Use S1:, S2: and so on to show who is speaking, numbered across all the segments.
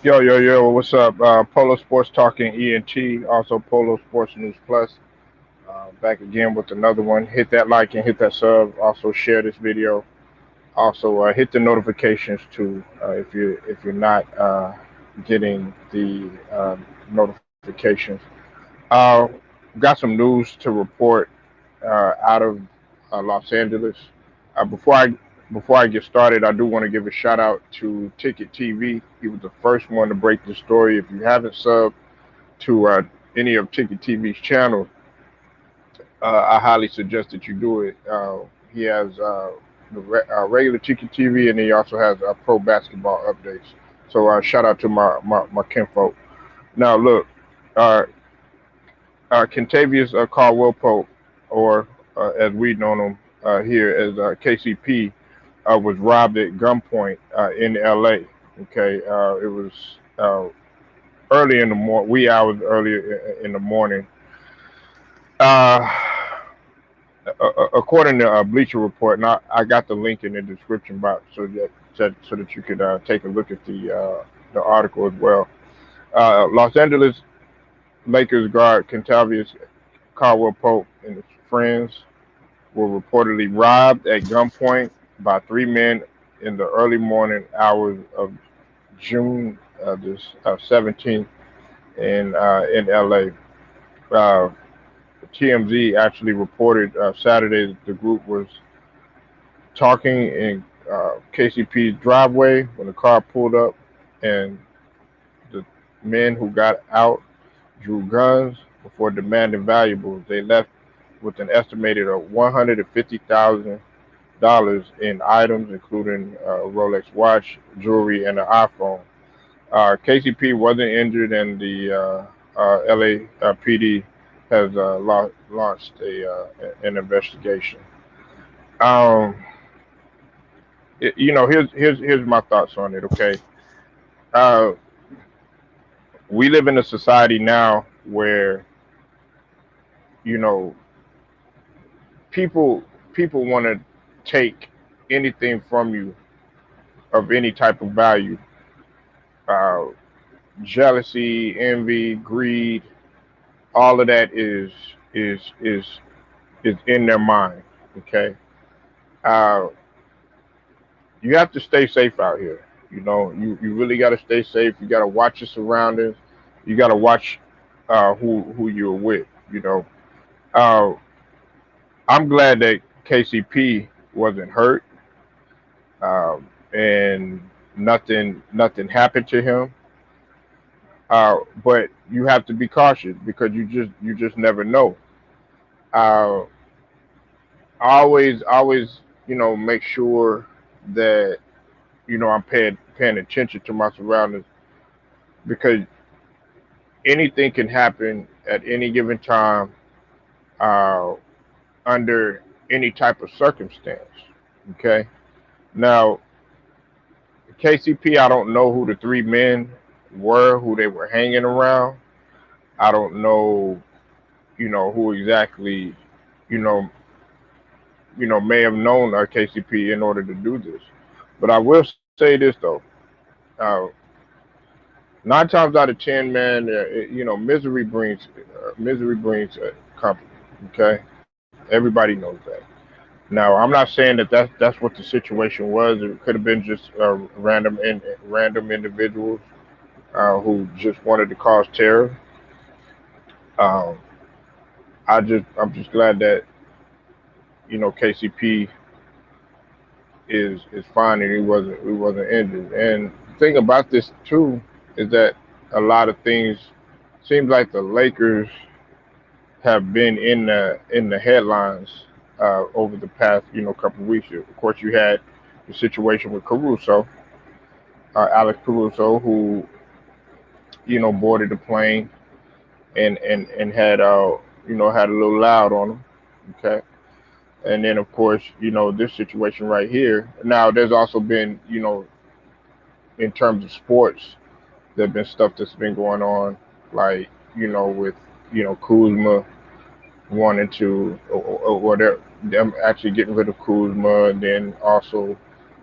S1: Yo, yo, yo, what's up? Polo Sports Talking ENT, also Polo Sports News Plus. Back again with another one. Hit that like and hit that sub. Also share this video. Also hit the notifications too if you're not getting the notifications. Uh, got some news to report out of Los Angeles. Before I get started, I do want to give a shout out to Ticket TV. He was the first one to break the story. If you haven't subbed to any of Ticket TV's channels, I highly suggest that you do it. He has regular Ticket TV, and he also has pro basketball updates. So shout out to my kinfolk. Now look, uh, Kentavious Caldwell Pope, or as we know him here as KCP, was robbed at gunpoint in LA. Okay, it was early in the morning, wee hours earlier in the morning. Uh, According to Bleacher Report, and I got the link in the description box so that you could take a look at the article as well. Los Angeles Lakers guard Kentavious Caldwell Pope and his friends were reportedly robbed at gunpoint by three men in the early morning hours of June this 17th in LA. Uh, TMZ actually reported Saturday that the group was talking in KCP's driveway when the car pulled up, and the men who got out drew guns before demanding valuables. They left with an estimated of $150,000 in items, including a Rolex watch, jewelry, and an iPhone. KCP wasn't injured, and the LAPD has launched an investigation. Um, here's my thoughts on it. Okay, uh, we live in a society now where you know people people want to take anything from you of any type of value. Uh, Jealousy, envy, greed, all of that is is is in their mind. Okay, uh, you have to stay safe out here. You really got to stay safe. You got to watch your surroundings. You got to watch who you're with. Uh, I'm glad that KCP wasn't hurt, and nothing happened to him. But you have to be cautious because you just never know. Uh, always make sure that I'm paying attention to my surroundings because anything can happen at any given time uh, under any type of circumstance. Okay. Now, KCP, I don't know who the three men were, who they were hanging around. I don't know, who exactly, you know, may have known KCP in order to do this. But I will say this though, uh, nine times out of ten, man, misery brings company. Okay, everybody knows that. Now, I'm not saying that that's what the situation was. It could have been just random individuals who just wanted to cause terror. Um, I'm just glad that KCP is fine and he wasn't injured. And the thing about this too is that a lot of things seems like the Lakers have been in the headlines over the past couple of weeks. Of course, you had the situation with Caruso, Alex Caruso, who boarded the plane and had a little loud on him. Okay, and then of course this situation right here. Now there's also been in terms of sports, there's been stuff that's been going on, like with Kuzma wanting to, or they're them actually getting rid of Kuzma, and then also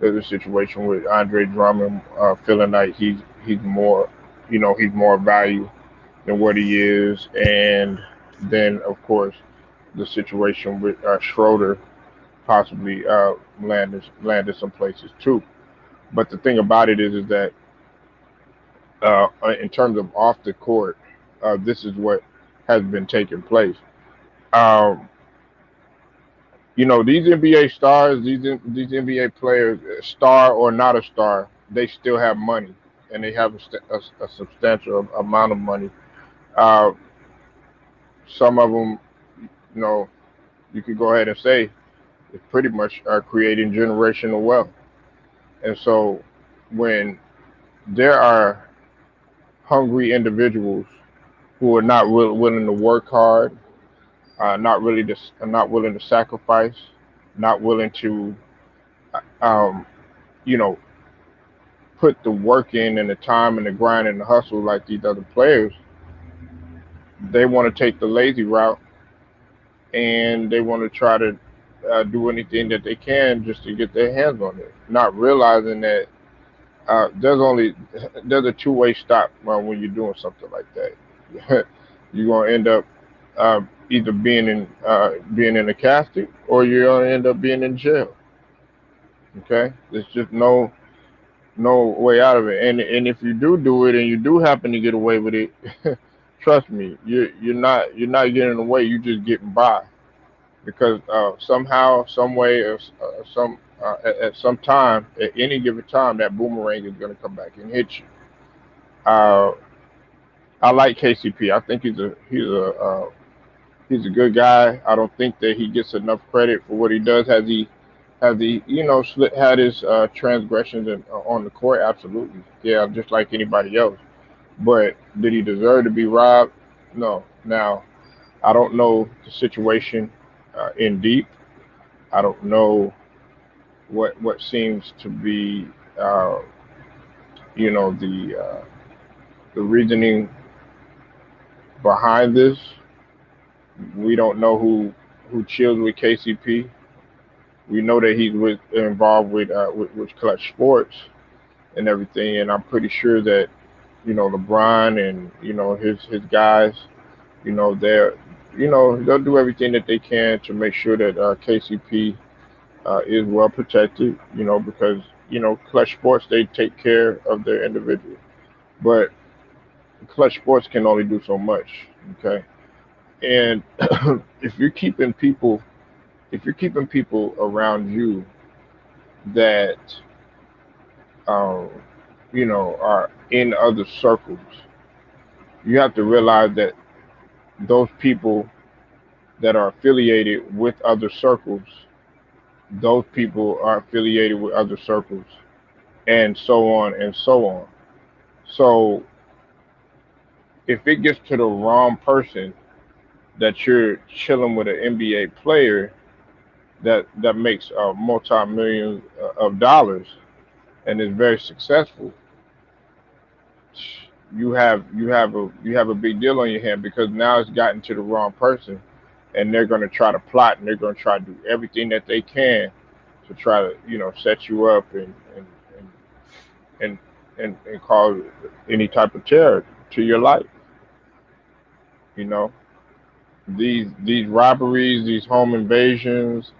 S1: there's a situation with Andre Drummond feeling like he's more, he's more value than what he is. And then, of course, the situation with Schroeder possibly landed some places too. But the thing about it is that in terms of off the court, this is what has been taking place. Um, these NBA stars, these NBA players, star or not a star, they still have money, and they have a substantial amount of money. Uh, some of them, you know, you could go ahead and say, it's pretty much creating generational wealth. And so, when there are hungry individuals who are not willing to work hard, not willing to sacrifice, not willing to, um, you know, put the work in and the time and the grind and the hustle like these other players. They want to take the lazy route, and they want to try to do anything that they can just to get their hands on it, not realizing that there's a two-way stop when you're doing something like that. You're gonna end up either being in a casket, or you're gonna end up being in jail. Okay, there's just no way out of it. And if you do it and you do happen to get away with it, trust me, you're not getting away. You're just getting by, because somehow, some way, or at some time, at any given time, that boomerang is going to come back and hit you. Uh, I like KCP. I think he's a good guy. I don't think that he gets enough credit for what he does. Has he had his transgressions on the court? Absolutely, yeah, just like anybody else. But did he deserve to be robbed? No. Now, I don't know the situation in deep. I don't know what seems to be uh, the reasoning behind this. We don't know who chills with KCP. We know that he's involved with Clutch Sports and everything, and I'm pretty sure that LeBron and his guys, they're they'll do everything that they can to make sure that KCP is well protected. Because Clutch Sports, they take care of their individual, but Clutch Sports can only do so much. Okay, and if you're keeping people if you're keeping people around you that um, are in other circles, you have to realize that those people that are affiliated with other circles, those people are affiliated with other circles, and so on and so on. So if it gets to the wrong person, that you're chilling with an NBA player that makes multi-millions of dollars and is very successful, you have a big deal on your hand, because now it's gotten to the wrong person, and they're going to try to plot, and they're going to try to do everything that they can to try to set you up, and and cause any type of terror to your life. You know these robberies, these home invasions,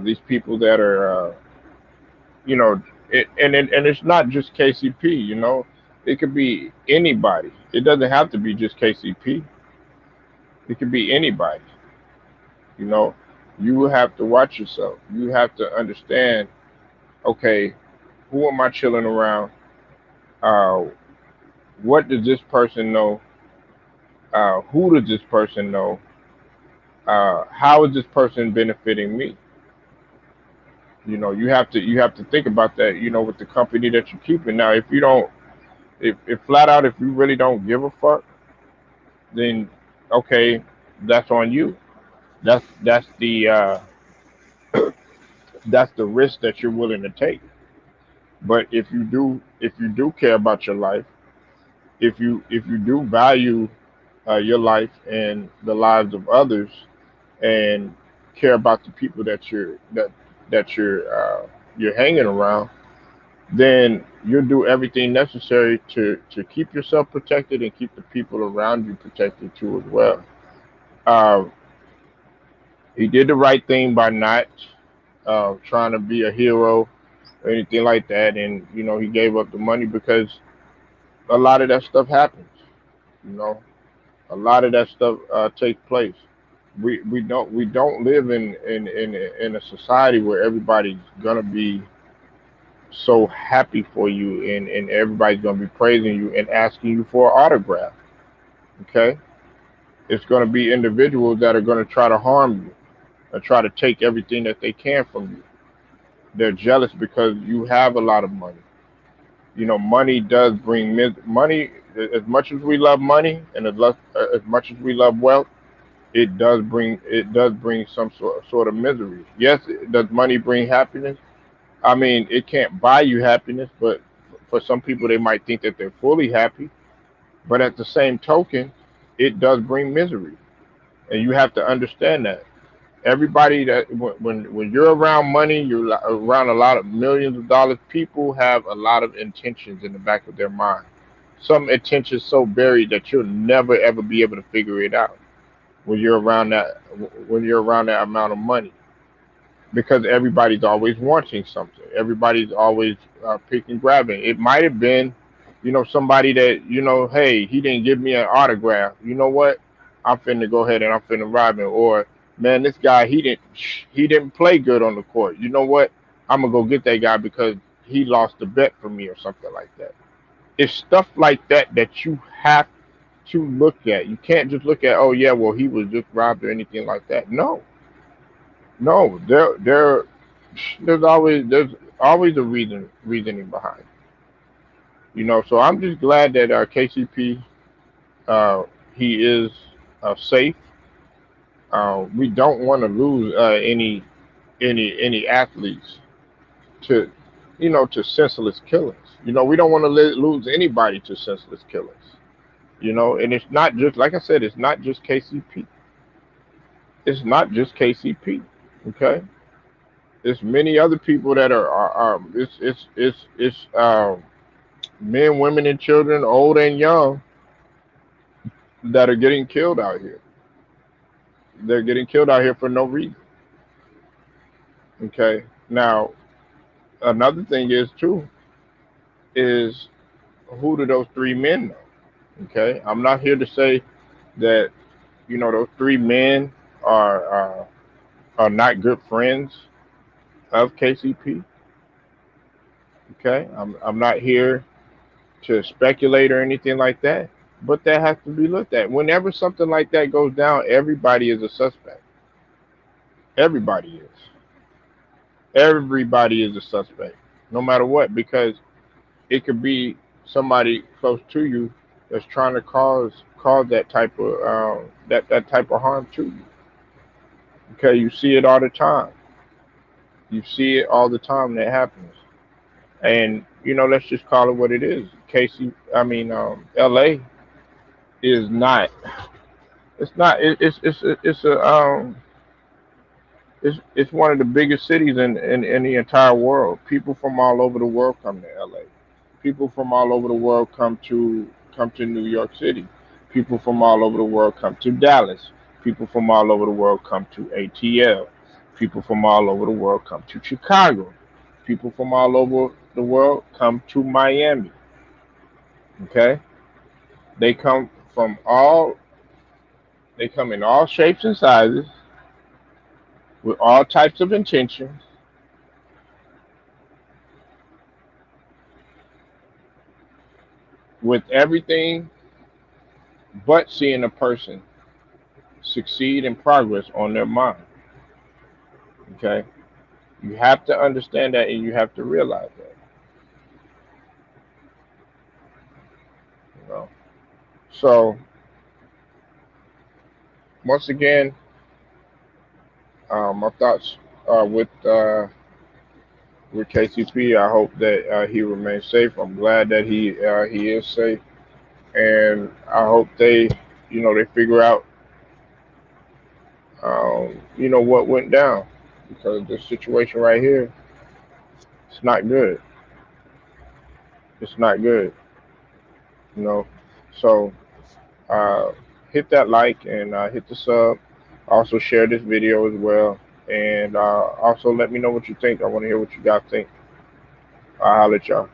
S1: these people that are you know and it's not just KCP. It could be anybody. It doesn't have to be just KCP. It could be anybody. You know, you have to watch yourself. You have to understand. Okay, who am I chilling around? Uh, what does this person know? Who does this person know? How is this person benefiting me? You have to think about that. With the company that you're keeping. Now, if you don't, if flat out, if you really don't give a fuck, then okay, that's on you. That's the risk that you're willing to take. But if you do care about your life, if you do value your life and the lives of others, and care about the people that you're hanging around, then you'll do everything necessary to keep yourself protected and keep the people around you protected too as well. Uh, he did the right thing by not trying to be a hero or anything like that, and he gave up the money because a lot of that stuff happens. You know, a lot of that stuff takes place. We don't live in a society where everybody's gonna be so happy for you, and everybody's gonna be praising you and asking you for an autograph. Okay, it's gonna be individuals that are gonna try to harm you and try to take everything that they can from you. They're jealous because you have a lot of money. Money does bring money. As much as we love money, and as much as we love wealth, it does bring some sort of misery. Yes, does money bring happiness? I mean, it can't buy you happiness, but for some people, they might think that they're fully happy. But at the same token, it does bring misery, and you have to understand that. Everybody that when you're around money, you're around a lot of millions of dollars. People have a lot of intentions in the back of their mind. Some intentions so buried that you'll never ever be able to figure it out when you're around that amount of money, because everybody's always wanting something. Everybody's always picking, grabbing. It might have been, somebody that, hey, he didn't give me an autograph. You know what? I'm finna go ahead and I'm finna rob him. Or, man, this guy, he didn't play good on the court. You know what? I'm gonna go get that guy because he lost the bet for me or something like that. It's stuff like that that you have to look at. You can't just look at, oh yeah, well he was just robbed or anything like that. No, no, there's always a reasoning behind it. So I'm just glad that KCP, uh, he is safe. We don't want to lose any athletes to to senseless killings. We don't want to lose anybody to senseless killings. And it's not just, like I said, it's not just KCP. It's not just KCP. Okay, there's many other people that are it's men, women, and children, old and young, that are getting killed out here. They're getting killed out here for no reason. Okay. Now, another thing is too is, who do those three men know? Okay. I'm not here to say that those three men are not good friends of KCP. Okay. I'm not here to speculate or anything like that. But that has to be looked at. Whenever something like that goes down, everybody is a suspect. Everybody is. Everybody is a suspect, no matter what, because it could be somebody close to you that's trying to cause that type of harm to you. Okay, you see it all the time. You see it all the time that happens, and let's just call it what it is. L.A. is not. It's not. It's a it's one of the biggest cities in the entire world. People from all over the world come to LA. People from all over the world come to New York City. People from all over the world come to Dallas. People from all over the world come to ATL. People from all over the world come to Chicago. People from all over the world come to Miami. Okay? They come from all they come in all shapes and sizes, with all types of intentions, with everything but seeing a person succeed and progress on their mind. Okay, you have to understand that, and you have to realize that. You know. So once again, my thoughts with KCP. I hope that he remains safe. I'm glad that he is safe, and I hope they figure out what went down, because this situation right here, it's not good. It's not good, you know. So uh, hit that like and hit the sub. Also share this video as well, and also let me know what you think. I want to hear what you guys think. I'll holler at y'all.